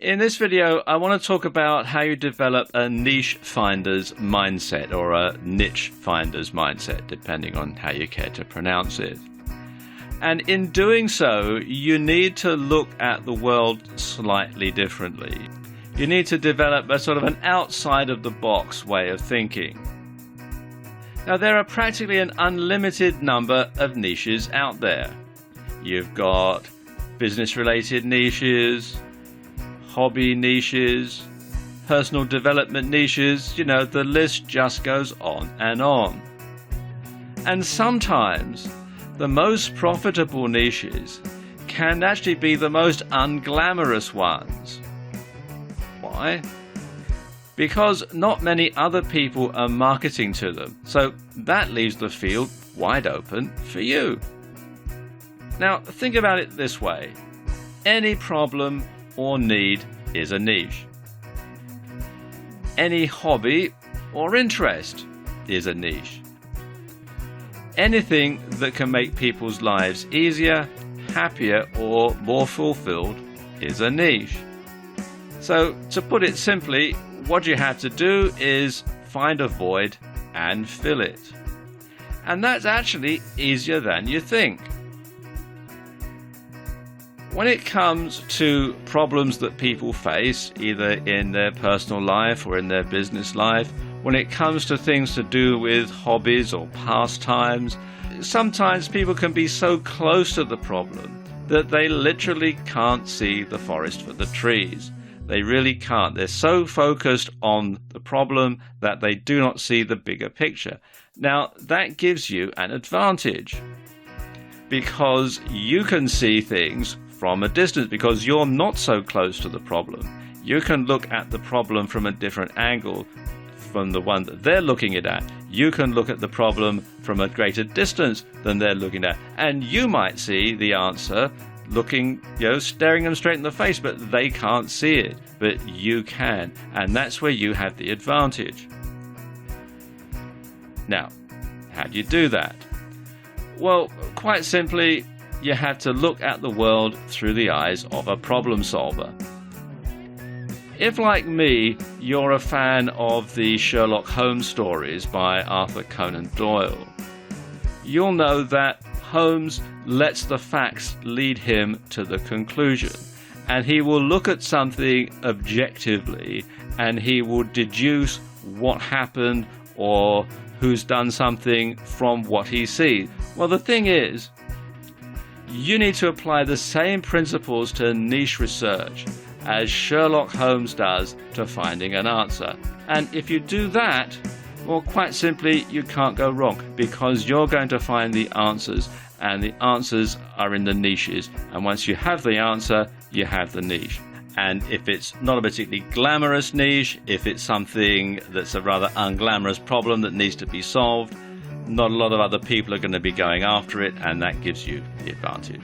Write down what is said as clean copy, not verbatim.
In this video, I want to talk about how you develop a niche finder's mindset or a niche finder's mindset, depending on how you care to pronounce it. And in doing so, you need to look at the world slightly differently. You need to develop a sort of an outside of the box way of thinking. Now, there are practically an unlimited number of niches out there. You've got business-related niches, hobby niches, personal development niches, the list just goes on and on. And sometimes the most profitable niches can actually be the most unglamorous ones. Why? Because not many other people are marketing to them, so that leaves the field wide open for you. Now, think about it this way. Any problem or need is a niche. Any hobby or interest is a niche. Anything that can make people's lives easier, happier, or more fulfilled is a niche. So, to put it simply, what you have to do is find a void and fill it. And that's actually easier than you think. When it comes to problems that people face, either in their personal life or in their business life, when it comes to things to do with hobbies or pastimes, sometimes people can be so close to the problem that they literally can't see the forest for the trees. They really can't. They're so focused on the problem that they do not see the bigger picture. Now, that gives you an advantage because you can see things from a distance because you're not so close to the problem. You can look at the problem from a different angle from the one that they're looking at. You can look at the problem from a greater distance than they're looking at. And you might see the answer looking, staring them straight in the face, but they can't see it. But you can. And that's where you have the advantage. Now, how do you do that? Well, quite simply, you have to look at the world through the eyes of a problem solver. If, like me, you're a fan of the Sherlock Holmes stories by Arthur Conan Doyle, you'll know that Holmes lets the facts lead him to the conclusion, and he will look at something objectively and he will deduce what happened or who's done something from what he sees. Well, the thing is, you need to apply the same principles to niche research as Sherlock Holmes does to finding an answer. And if you do that, well, quite simply, you can't go wrong because you're going to find the answers, and the answers are in the niches. And once you have the answer, you have the niche. And if it's not a particularly glamorous niche, if it's something that's a rather unglamorous problem that needs to be solved, not a lot of other people are going to be going after it, and that gives you the advantage.